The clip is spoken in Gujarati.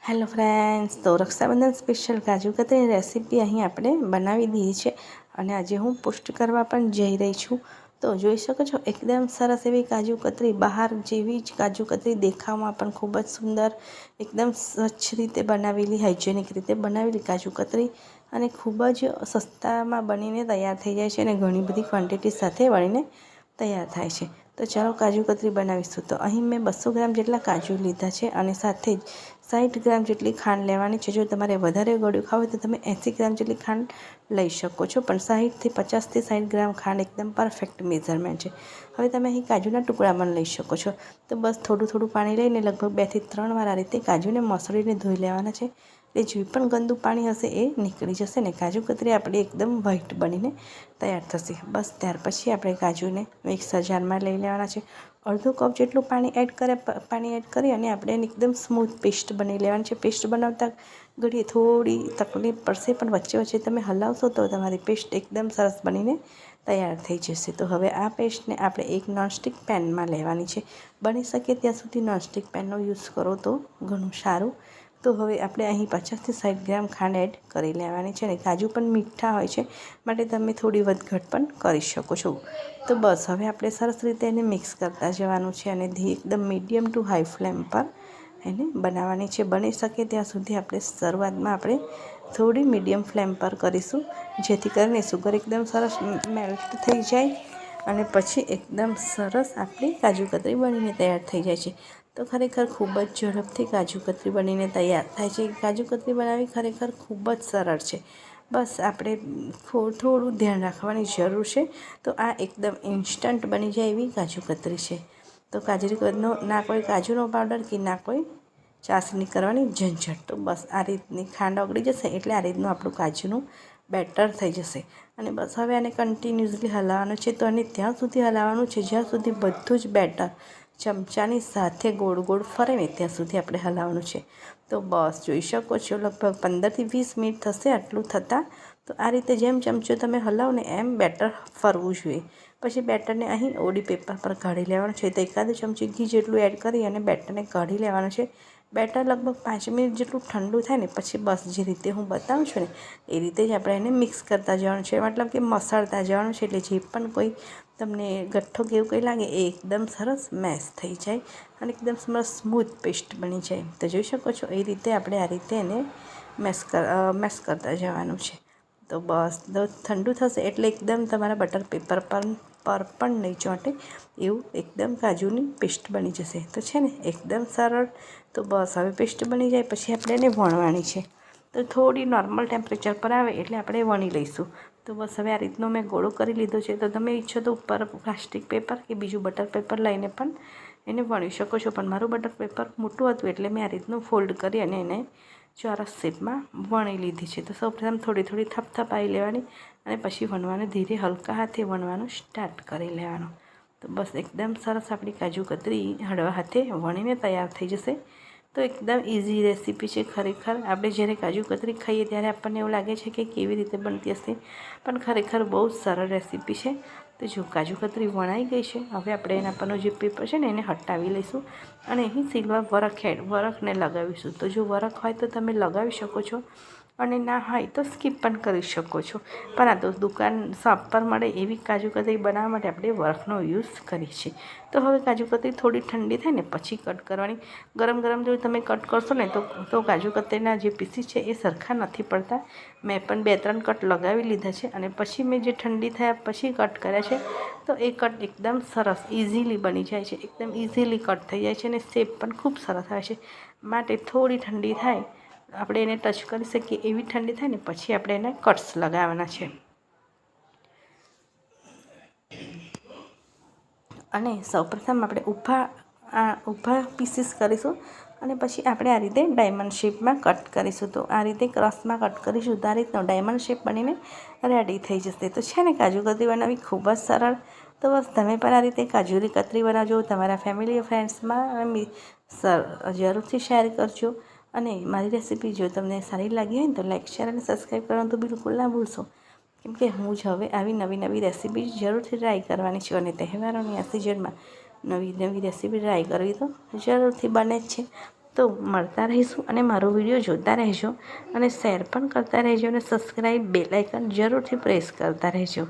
હેલો ફ્રેન્ડ્સ, તો રક્ષાબંધન સ્પેશિયલ કાજુ કતરીની રેસીપી અહીં આપણે બનાવી દીધી છે અને આજે હું પોસ્ટ કરવા પણ જઈ રહી છું. તો જોઈ શકો છો એકદમ સરસ એવી કાજુ કતરી, બહાર જેવી જ કાજુ કતરી, દેખાવમાં પણ ખૂબ જ સુંદર, એકદમ સ્વચ્છ રીતે બનાવેલી, હાઇજેનિક રીતે બનાવેલી કાજુ કતરી અને ખૂબ જ સસ્તામાં બનીને તૈયાર થઈ જાય છે અને ઘણી બધી ક્વોન્ટિટી સાથે બનીને તૈયાર થાય છે. તો ચાલો કાજુ કતરી બનાવીશું. તો અહીં મેં 200 ગ્રામ જેટલા કાજુ લીધા છે અને સાથે જ 60 ગ્રામ જેટલી ખાંડ લેવાની છે. જો તમારે વધારે ગળ્યું ખાવું હોય તો તમે 80 ગ્રામ જેટલી ખાંડ લઈ શકો છો, પણ 50 થી 60 ગ્રામ ખાંડ એકદમ પરફેક્ટ મેઝરમેન્ટ છે. હવે તમે અહીં કાજુના ટુકડા પણ લઈ શકો છો. તો બસ થોડું પાણી લઈને લગભગ 2 થી 3 વાર આ રીતે કાજુને મસળીને ધોઈ લેવાના છે. એટલે જે પણ ગંદુ પાણી હશે એ નીકળી જશે ને કાજુ કતરી આપણી એકદમ વ્હાઈટ બનીને તૈયાર થશે. બસ ત્યાર પછી આપણે કાજુને મિક્સર જારમાં લઈ લેવાના છે. અડધો કપ જેટલું પાણી એડ કરી અને આપણે એકદમ સ્મૂથ પેસ્ટ બનાવી લેવાની છે. પેસ્ટ બનાવતા ઘડીએ થોડી તકલીફ પડશે, પણ વચ્ચે તમે હલાવશો તો તમારી પેસ્ટ એકદમ સરસ બનીને તૈયાર થઈ જશે. તો હવે આ પેસ્ટને આપણે એક નોનસ્ટિક પેનમાં લેવાની છે. બની શકે ત્યાં સુધી નોનસ્ટિક પેનનો યુઝ કરો તો ઘણું સારું. તો હવે આપણે અહીં 50 થી 60 ગ્રામ ખાંડ એડ કરી લેવાની છે અને કાજુ પણ મીઠા હોય છે માટે તમે થોડી વધઘટ પણ કરી શકો છો. તો બસ હવે આપણે સરસ રીતે એને મિક્સ કરતા જવાનું છે અને એકદમ મીડિયમ ટુ હાઈ ફ્લેમ પર એને બનાવવાની છે. બની શકે ત્યાં સુધી આપણે શરૂઆતમાં થોડી મીડિયમ ફ્લેમ પર કરીશું, જેથી કરીને સુગર એકદમ સરસ મેલ્ટ થઈ જાય અને પછી એકદમ સરસ આપણી કાજુ કતરી બનીને તૈયાર થઈ જાય છે. તો ખરેખર ખૂબ જ ઝડપથી કાજુ કતરી બનીને તૈયાર થાય છે. કાજુ કતરી બનાવવી ખરેખર ખૂબ જ સરળ છે. બસ આપણે થોડું ધ્યાન રાખવાની જરૂર છે. તો આ એકદમ ઇન્સ્ટન્ટ બની જાય એવી કાજુ કતરી છે. તો ના કોઈ કાજુનો પાવડર કે ના કોઈ ચાસણી કરવાની ઝંઝટ. તો બસ આ રીતની ખાંડ ઓગળી જશે એટલે આ રીતનું આપણું કાજુનું બેટર થઈ જશે અને બસ હવે આને કન્ટિન્યુઅસલી હલાવવાનું છે. તો આને ત્યાં સુધી હલાવવાનું છે જ્યાં સુધી બધું જ બેટર ચમચાની સાથે ગોળ ફરે ને ત્યાં સુધી આપણે હલાવવાનું છે. તો બસ જોઈ શકો છો લગભગ 15 થી 20 મિનિટ થશે આટલું થતાં. તો આ રીતે જેમ ચમચો તમે હલાવો ને એમ બેટર ફરવું જોઈએ. પછી બેટરને અહીં ઓડી પેપર પર કાઢી લેવાનું છે. તો એકાદ ચમચી ઘી જેટલું એડ કરી અને બેટરને કાઢી લેવાનું છે. બેટર લગભગ 5 મિનિટ જેટલું ઠંડુ થાય ને પછી બસ જે રીતે હું બતાવું છું ને એ રીતે જ આપણે એને મિક્સ કરતા જવાનું છે, મતલબ કે મસળતા જવાનું છે. એટલે જે પણ કોઈ તમને ગઠ્ઠો કે એવું કંઈ લાગે એ એકદમ સરસ મેશ થઈ જાય અને એકદમ સરસ સ્મૂથ પેસ્ટ બની જાય. તો જોઈ શકો છો એ રીતે આપણે આ રીતે એને મેશ કરતા જવાનું છે. તો બસ ઠંડુ થશે એટલે એકદમ તમારા બટર પેપર પર પણ નહીં ચોંટે એવું એકદમ કાજુની પેસ્ટ બની જશે. તો છે ને એકદમ સરળ. તો બસ હવે પેસ્ટ બની જાય પછી આપણે એને વણવાની છે. તો થોડી નોર્મલ ટેમ્પરેચર પર આવે એટલે આપણે વણી લઈશું. તો બસ હવે આ રીતનો મેં ગોળો કરી લીધો છે. તો તમે ઈચ્છો તો ઉપર પ્લાસ્ટિક પેપર કે બીજું બટર પેપર લઈને પણ એને વણી શકો છો, પણ મારું બટર પેપર મોટું હતું એટલે મેં આ રીતનું ફોલ્ડ કરી અને એને ચોરસ શેપમાં વણી લીધી છે. તો સૌપ્રથમ થોડી થપથપાવી લેવાની અને પછી વણવાનું, ધીરે હલકા હાથે વણવાનું સ્ટાર્ટ કરી લેવાનું. તો બસ એકદમ સરસ આપણી કાજુ કતરી હળવા હાથે વણીને તૈયાર થઈ જશે. તો એકદમ ઇઝી રેસીપી છે ખરેખર. આપણે જ્યારે કાજુ કતરી ખાઈએ ત્યારે આપણને એવું લાગે છે કે કેવી રીતે બનતી હશે, પણ ખરેખર બહુ જ સરળ રેસીપી છે. તો જો કાજુ કતરી વણાઈ ગઈ છે, હવે આપણે એના પરનો જે પેપર છે ને એને હટાવી લઈશું અને અહીં સિલ્વર વરખને લગાવીશું. તો જો વરખ હોય તો તમે લગાવી શકો છો અને ના હોય તો સ્કીપ પણ કરી શકો છો. પણ આ તો શોપ પર મળે એવી કાજુ કતરી બનાવવા માટે આપણે વરખનો યુઝ કરીએ છીએ. તો હવે કાજુ કતરી થોડી ઠંડી થાય ને પછી કટ કરવાની. ગરમ જો તમે કટ કરશો ને તો કાજુ કતરીના જે પીસીસ છે એ સરખા નથી પડતા. મેં પણ 2-3 કટ લગાવી લીધા છે અને પછી મેં જે ઠંડી થયા પછી કટ કર્યા છે. તો એ કટ એકદમ સરસ ઇઝીલી બની જાય છે, એકદમ ઇઝીલી કટ થઈ જાય છે અને શેપ પણ ખૂબ સરસ આવે છે. માટે થોડી ઠંડી થાય આપણે એને ટચ કરી શકીએ એવી ઠંડી થાય ને પછી આપણે એને કટ્સ લગાવવાના છે. અને સૌપ્રથમ આપણે ઊભા પીસીસ કરીશું અને પછી આપણે આ રીતે ડાયમંડ શેપમાં કટ કરીશું. તો આ રીતે ક્રોસમાં કટ કરીશું તો આ રીતનો ડાયમંડ શેપ બનીને રેડી થઈ જશે. તો છે ને કાજુ કતરી બનાવવી ખૂબ જ સરળ. તો બસ તમે પણ આ રીતે કાજુની કતરી બનાવજો, તમારા ફેમિલી ફ્રેન્ડ્સમાં જરૂરથી શેર કરજો. અને મારી રેસીપી જો તમને સારી લાગી હોય ને તો લાઈક, શેર અને સબસ્ક્રાઈબ કરવાનું તો બિલકુલ ના ભૂલશો, કેમકે હું જ હવે આવી નવી રેસીપી જરૂરથી ટ્રાય કરવાની છું અને તહેવારોની આ સિઝનમાં નવી રેસીપી ટ્રાય કરવી તો જરૂરથી બને જ છે. તો મળતા રહીશું અને મારો વિડીયો જોતા રહેજો અને શેર પણ કરતા રહેજો અને સબસ્ક્રાઈબ બેલ આઇકન જરૂરથી પ્રેસ કરતા રહેજો.